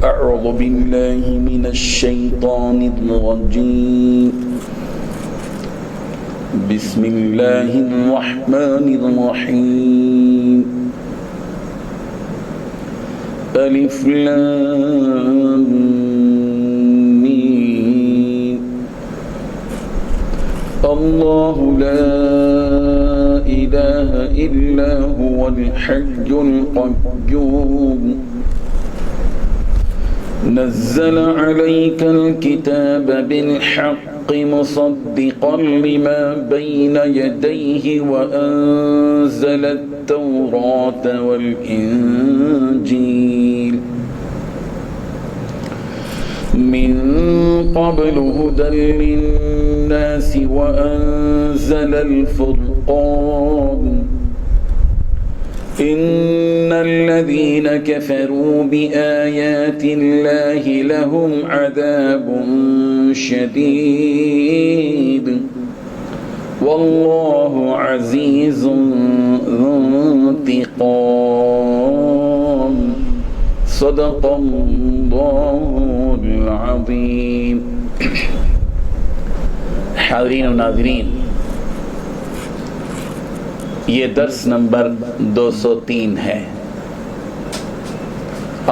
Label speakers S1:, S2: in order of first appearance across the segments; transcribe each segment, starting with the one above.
S1: أعوذ بالله من الشيطان الرجيم بسم الله الرحمن الرحيم ألف لام ميم الله لا إله إلا هو الحي القيوم نزل عليك الكتاب بالحق مصدقا لما بين يديه وأنزل التوراة والإنجيل من قبل هدى للناس وأنزل الفرقان إن الذين كفروا بآيات الله لهم عذاب شديد والله عزيز ذو انتقام صدق الله العظيم. حاضرین و ناظرین، یہ درس نمبر 203 ہے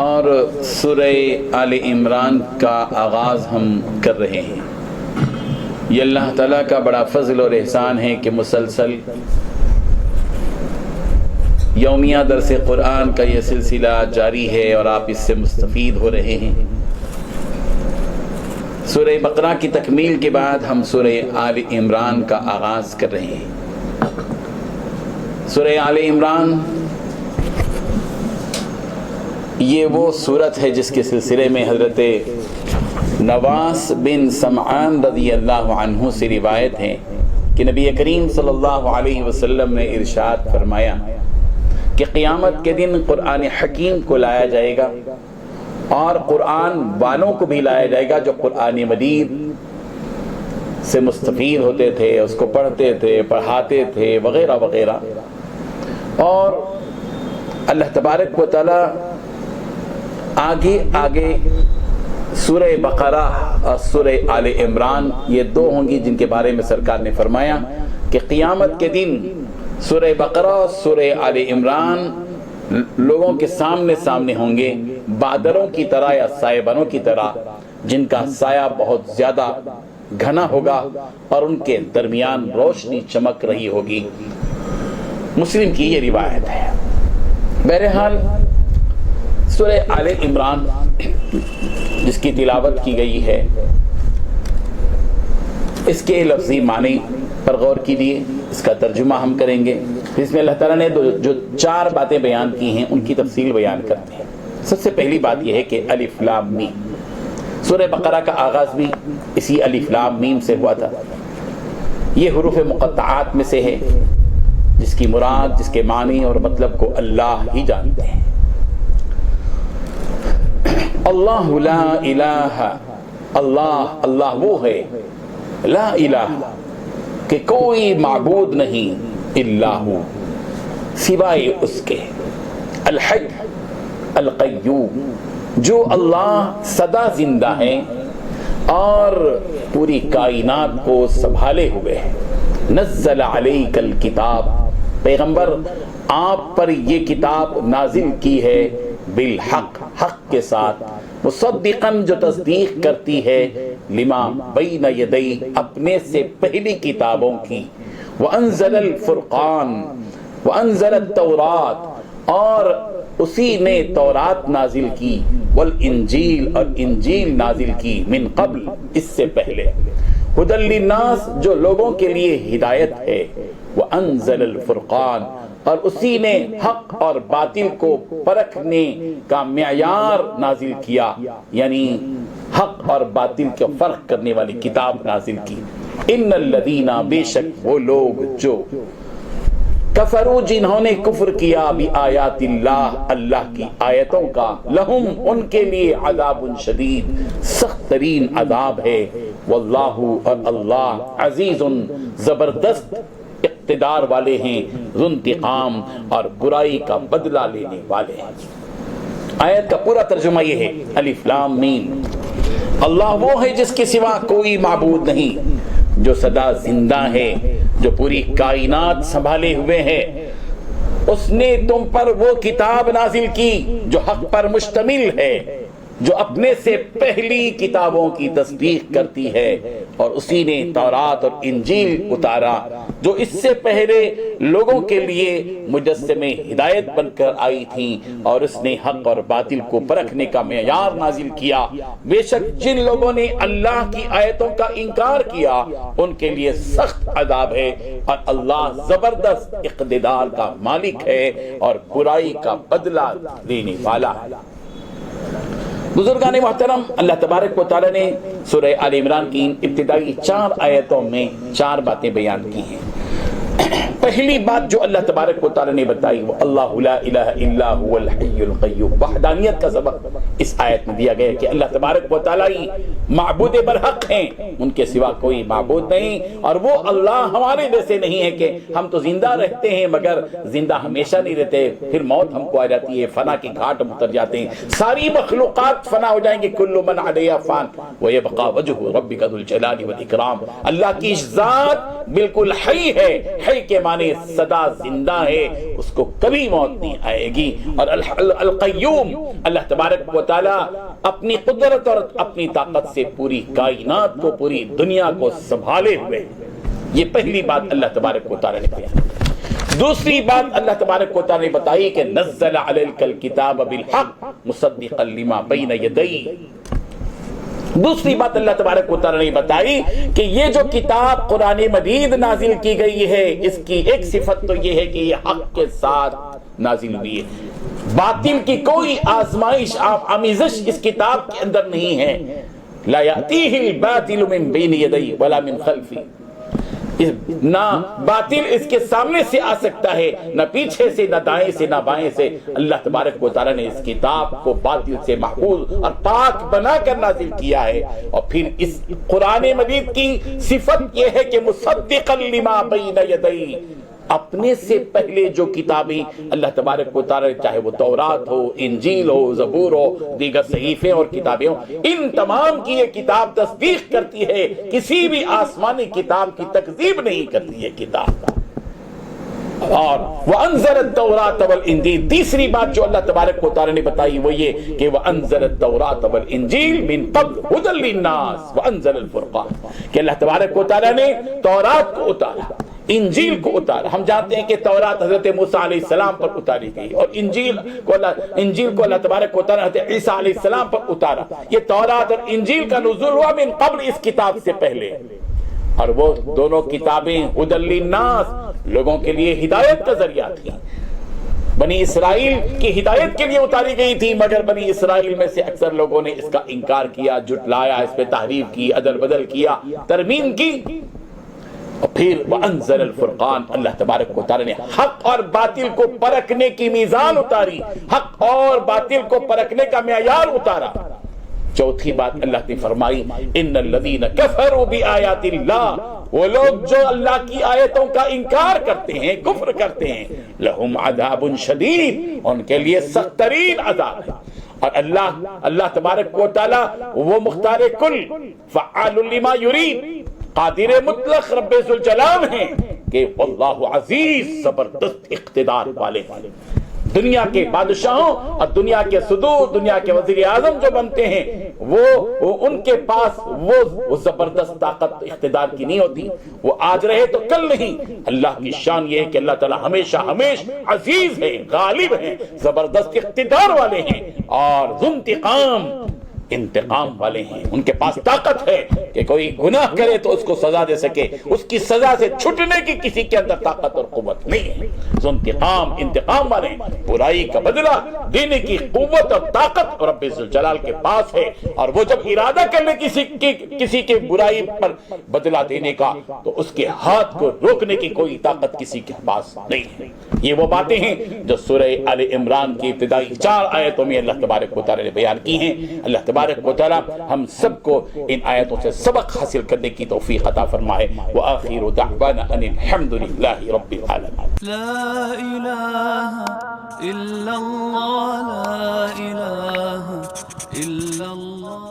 S1: اور سورہ آل عمران کا آغاز ہم کر رہے ہیں. یہ اللہ تعالیٰ کا بڑا فضل اور احسان ہے کہ مسلسل یومیہ درس قرآن کا یہ سلسلہ جاری ہے اور آپ اس سے مستفید ہو رہے ہیں. سورہ بقرہ کی تکمیل کے بعد ہم سورہ آل عمران کا آغاز کر رہے ہیں. سورہ آل عمران یہ وہ سورت ہے جس کے سلسلے میں حضرت نواس بن سمعان رضی اللہ عنہ سے روایت ہے کہ نبی کریم صلی اللہ علیہ وسلم نے ارشاد فرمایا کہ قیامت کے دن قرآن حکیم کو لایا جائے گا اور قرآن والوں کو بھی لایا جائے گا جو قرآن مجید سے مستفید ہوتے تھے، اس کو پڑھتے تھے، پڑھاتے تھے وغیرہ وغیرہ. اور اللہ تبارک و تعالی آگے سورہ بقرہ اور سورہ آل عمران یہ دو ہوں گی جن کے بارے میں سرکار نے فرمایا کہ قیامت کے دن سورہ بقرہ اور سورہ آل عمران لوگوں کے سامنے ہوں گے، بادلوں کی طرح یا سائبانوں کی طرح جن کا سایہ بہت زیادہ گھنا ہوگا اور ان کے درمیان روشنی چمک رہی ہوگی. مسلم کی یہ روایت ہے. بہرحال سورہ آل عمران جس کی تلاوت کی گئی ہے اس کے لفظی معنی پر غور کیجیے، اس کا ترجمہ ہم کریں گے. اس میں اللہ تعالیٰ نے جو 4 باتیں بیان کی ہیں ان کی تفصیل بیان کرتے ہیں. سب سے پہلی بات یہ ہے کہ الف لام میم. سورہ بقرہ کا آغاز بھی اسی الف لام میم سے ہوا تھا. یہ حروف مقطعات میں سے ہے جس کی مراد، جس کے معنی اور مطلب کو اللہ ہی جانتے ہیں. اللہ لا الہ، اللہ وہ ہے، لا الہ کہ کوئی معبود نہیں، الا ہو سوائے اس کے، الحی القیوم جو اللہ سدا زندہ ہے اور پوری کائنات کو سنبھالے ہوئے ہے. نزل علیک الکتاب، پیغمبر آپ پر یہ کتاب نازل کی ہے، بالحق حق کے ساتھ، مصدقاً جو تصدیق کرتی ہے، لما بین یدی اپنے سے پہلی کتابوں کی، وانزل الفرقان وانزل التورات اور اسی نے تورات نازل کی، والانجیل اور انجیل نازل کی، من قبل اس سے پہلے، ہدی للناس جو لوگوں کے لیے ہدایت ہے، وانزل الفرقان اور اسی نے حق اور باطل کو پرکھنے کا معیار نازل کیا، یعنی حق اور باطل کے فرق کرنے والی کتاب نازل کی. ان الذین، بے شک وہ لوگ جو کفروا جنہوں نے کفر کیا، بآیات اللہ اللہ کی آیتوں کا، لہم ان کے لیے عذاب شدید سخت ترین عذاب ہے. واللہ اور اللہ عزیز زبردست اقتدار والے ہیں، ذو انتقام اور برائی کا بدلہ لینے والے ہیں. آیت کا پورا ترجمہ یہ ہے الف لام میم، اللہ وہ ہے جس کے سوا کوئی معبود نہیں، جو سدا زندہ ہے، جو پوری کائنات سنبھالے ہوئے ہے۔ اس نے تم پر وہ کتاب نازل کی جو حق پر مشتمل ہے، جو اپنے سے پہلی کتابوں کی تصدیق کرتی ہے، اور اسی نے تورات اور انجیل اتارا جو اس سے پہلے لوگوں کے لیے مجسمے ہدایت بن کر آئی تھیں، اور اس نے حق اور باطل کو پرکھنے کا معیار نازل کیا۔ بے شک جن لوگوں نے اللہ کی آیتوں کا انکار کیا ان کے لیے سخت عذاب ہے، اور اللہ زبردست اقتدار کا مالک ہے اور برائی کا بدلہ دینے والا ہے۔ بزرگان محترم، اللہ تبارک و تعالی نے سورہ آل عمران کی ابتدائی 4 آیتوں میں 4 باتیں بیان کی ہیں۔ پہلی بات جو اللہ تبارک و تعالی نے بتائی وہ اللہ لا الہ الا هو الحی القیوم، وحدانیت کا سبق اس آیت میں دیا گیا کہ اللہ تبارک و تعالی معبود برحق ہیں، ان کے سوا کوئی معبود نہیں، اور وہ اللہ ہمارے جیسے نہیں ہے کہ ہم تو زندہ رہتے ہیں مگر زندہ ہمیشہ نہیں رہتے، پھر موت ہم کو آ جاتی ہے، فنا کے گھاٹ ہم اتر جاتے ہیں، ساری مخلوقات فنا ہو جائیں گے، کل من علیہا فان ویبقى وجہ ربک ذو الجلال والاکرام۔ اللہ کی ذات بالکل حی ہے، حی کے معنی سدا زندہ ہے، اس کو کبھی موت نہیں آئے گی، اور القیوم اللہ تبارک و تعالی اپنی قدرت اور اپنی طاقت سے پوری کائنات کو، پوری دنیا کو سنبھالے ہوئے۔ یہ پہلی بات اللہ تبارک و تعالی نے بیان۔ دوسری بات اللہ تبارک و تعالی نے بتائی کہ نزل علیک الکتاب بالحق مصدقا لما بین یدیہ۔ دوسری بات اللہ تبارک و تعالی نے بتائی کہ یہ جو کتاب قرآن مجید نازل کی گئی ہے، اس کی ایک صفت تو یہ ہے کہ یہ حق کے ساتھ نازل ہوئی ہے، باطل کی کوئی آزمائش آمیزش اس کتاب کے اندر نہیں ہے۔ لا یأتیہ الباطل من بین یدیہ ولا من خلفہ، نہ باطل اس کے سامنے سے آ سکتا ہے، نہ پیچھے سے، نہ دائیں سے، نہ بائیں سے۔ اللہ تبارک و تعالی نے اس کتاب کو باطل سے محفوظ اور پاک بنا کر نازل کیا ہے، اور پھر اس قرآن مجید کی صفت یہ ہے کہ مصدقا لما بین یدیہ، اپنے سے پہلے جو کتابیں اللہ تبارک و تعالی، چاہے وہ تورات ہو، انجیل ہو، زبور ہو، دیگر صحیفے اور کتابیں ہوں، ان تمام کی یہ کتاب تصدیق کرتی ہے، کسی بھی آسمانی کتاب کی تکذیب نہیں کرتی ہے کتاب۔ اور وَأَنزَلَ التَّوْرَاةَ وَالْإِنجِيلَ، تیسری بات جو اللہ تبارک و تعالی نے بتائی وہ یہ کہ وَأَنزَلَ التَّوْرَاةَ وَالْإِنجِيلَ مِن قَبْلُ هُدًى لِلنَّاسِ وَأَنزَلَ الْفُرْقَانَ، کہ اللہ تبارک و تعالی نے تورات کو اتارا، انجیل کو اتارا۔ ہم جانتے ہیں کہ تورات حضرت موسیٰ علیہ السلام پر اتاری گئی، اور انجیل کو اللہ تبارک و تعالی حضرت عیسیٰ علیہ السلام پر اتارا۔ یہ تورات اور انجیل کا نزول ہوا من قبل، اس کتاب سے پہلے، اور وہ دونوں کتابیں ہدی للناس، لوگوں کے لیے ہدایت کا ذریعہ تھی۔ بنی اسرائیل کی ہدایت کے لیے اتاری گئی تھی، مگر بنی اسرائیل میں سے اکثر لوگوں نے اس کا انکار کیا، جھٹلایا، اس پہ تحریف کی، عدل بدل کیا، ترمیم کی۔ اور پھر وَأَنزَلَ الْفُرْقَانَ، اللہ تبارک و تعالی نے حق اور باطل کو پرکھنے کی میزان اتاری، حق اور باطل کو پرکھنے کا معیار اتارا۔ چوتھی بات اللہ نے فرمائی ان الذین کفروا بآیات اللہ، وہ لوگ جو اللہ کی آیتوں کا انکار کرتے ہیں، کفر کرتے ہیں، لہم عذاب شدید، ان کے لیے سخت ترین عذاب ہے۔ اور اللہ تبارک و تعالی وہ مختار کل، فعال لما یرید، قادر مطلق، رب ذوالجلال ہیں کہ واللہ عزیز، زبردست اقتدار والے۔ دنیا کے بادشاہوں اور دنیا کے صدور، دنیا کے وزیر اعظم جو بنتے ہیں، وہ ان کے پاس وہ زبردست طاقت اقتدار کی نہیں ہوتی، وہ آج رہے تو کل نہیں۔ اللہ کی شان یہ ہے کہ اللہ تعالی ہمیشہ عزیز ہے، غالب ہیں، زبردست اقتدار والے ہیں، اور ذو انتقام والے ہیں۔ ان کے پاس طاقت ہے کہ کوئی گناہ کرے تو اس کو سزا دے سکے، اس کی سزا سے چھٹنے کی کسی کے اندر طاقت اور قوت نہیں ہے۔ ذو انتقام والے ہیں، برائی کا بدلہ دینے کی قوت اور طاقت رب ذوالجلال کے پاس ہے، اور وہ جب ارادہ کر لے کسی کے برائی پر بدلہ دینے کا تو اس کے ہاتھ کو روکنے کی کوئی طاقت کسی کے پاس نہیں ہے۔ یہ وہ باتیں ہیں جو سورہ آل عمران کی ابتدائی 4 آیتوں میں اللہ تبارک و تعالی نے بیان کی ہیں۔ اللہ تبارک و تعالی ہم سب کو ان آیتوں سے سبق حاصل کرنے کی توفیق عطا فرمائے۔ وآخر دعوانا ان الحمد للہ رب العالمین۔
S2: لا الہ الا اللہ، لا الہ إلا الله